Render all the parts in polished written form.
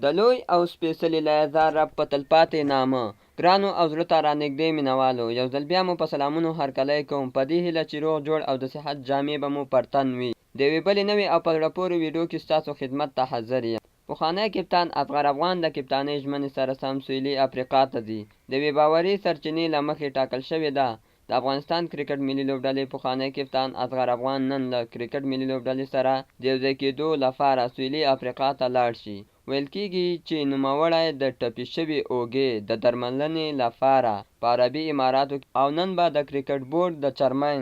د لوی او سپېڅلي لایزال رب په تلپاتې نامه. ګرانو او زړه ته رانږدې مینوالو، یو ځل بیا مو په سلامونو هرکلی کوم، په دې هیله چې روغ جوړ او د صحت جامې به مو پر تن وي. د یوې بلې نوې او په زړه پورې ویډیو کې ستاسو خدمت ته حاضر یم. پخوانی کپتان اصغر افغان د کپتانۍ ژمنې سره سم سویلي افریقا ته ځي. د یوې باوري سرچینې له مخې ټاکل شوې ده د افغانستان کرکټ ملي لوبډلې پخوانی کپتان اصغر افغان نن له کرکټ ملي لوبډلې سره د یوځای کېدو لپاره سویلي افریقا ته لاړ شي. ویل کېږي چې نوموړی د ټپي شوې اوږې د درملنې لپاره په عربي اماراتو کې او نن به د کرکټ بورډ د چیرمن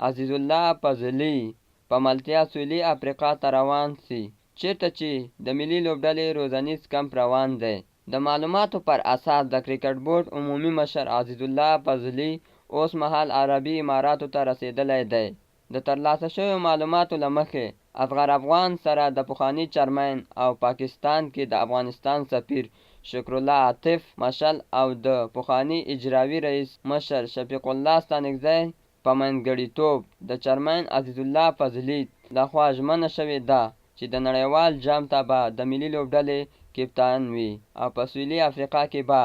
عزیز الله فضلي په ملتیا سویلي افریقا ته روان شي، چیرته چې د ملي لوبډلې روزنیز کمپ روان دی. د معلوماتو پر اساس د کرکټ بورډ عمومي مشر عزیز الله فضلي اوس مهال عربي اماراتو ته رسېدلی دی. د ترلاسه شویو معلوماتو له مخې اصغر افغان سره د پخواني چیرمن او پاکستان کې د افغانستان سفیر شکرالله عاطف مشل او د پخواني اجرایي رئیس مشر شفیق الله ستانکزی په منځګړیتوب د چیرمن عزیز الله فضلي لخوا ژمنه شوې ده چې د نړیوال جام ته به د ملي لوبډلې کپتان وي او په سویلي افریقا کې به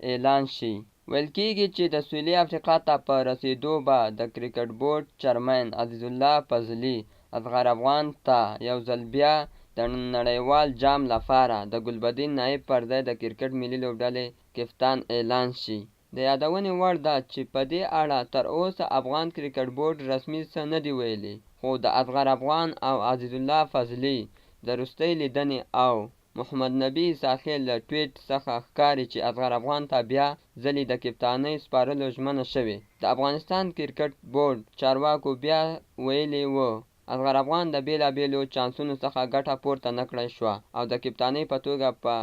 اعلان شي. ویل کېږي چې د سویلي افریقا ته په رسېدو به د کرکټ بورډ چیرمن عزیز الله فضلي اصغر افغان ته یو ځل بیا د نړیوال جام لپاره د ګلبدین نایب پر ځای د کرکټ ملي لوبډلې کپتان اعلان شي. د یادونې وړ ده چې په دې اړه تر اوسه افغان کرکټ بورډ رسمي څه نه دي ویلي، خو د اصغر افغان او عزیز الله فضلي د وروستۍ لیدنې او محمد نبي ساخیل له ټویټ څخه ښکاري چې اصغر افغان ته بیا ځلې د کپتانۍ سپارلو ژمنه شوې. د افغانستان کرکټ بورډ چارواکو بیا ویلي وو اصغر افغان د بېلابېلو چانسونو څخه ګټه پورته نه کړای شوه او د کپتانۍ په توګه په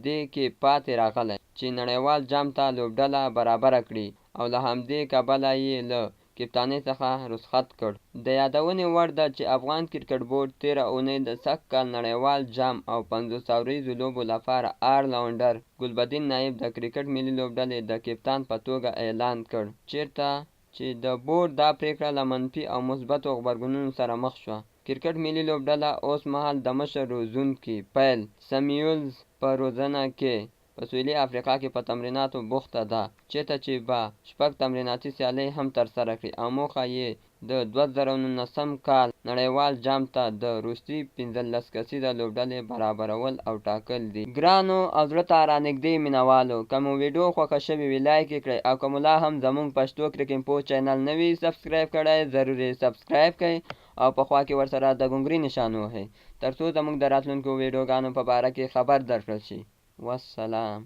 دې کې پاتې راغلی چې نړیوال جام ته لوبډله برابره کړي او له همدې کبله یې له کپتانۍ څخه رخصت کړ. د یادونې وړ ده چې افغان کرکټ بورډ تېره اونۍ د سږ کال نړیوال جام او 50 اوریزو لوبو لپاره آلراونډر ګلبدین نایب د کرکټ ملي لوبډلې د کپتان په توګه اعلان کړ، چیرته چې د بورډ دا پریکړه له منفي او مثبتو غبرګونونو سره مخ شوه. کرکټ ملي لوبډله اوس مهال د مشر روزونکي پیل سمیوئلز په روزنه کې په سویلي افریقا کې په تمریناتو بوخته ده، چیرته چې به 6 تمریناتي سیالۍ هم ترسره کړي او موخه یې د 2019 کال نړیوال جام ته د وروستي 15 کسیزه لوبډلې برابرول او ټاکل دي. ګرانو او زړه ته رانږدې مینوالو، که مو ویډیو خوښه شوې وي لایک یې کړئ او که مو لا هم زموږ پښتو کرکټ انفو چینل نه وي سبسکرایب کړی ضرور یې سبسکرایب کړئ او په خوا کې ورسره د ګونګري نشان ووهئ ترڅو زموږ د راتلونکو ویډیوګانو په باره کې خبر درکړل شي. والسلام.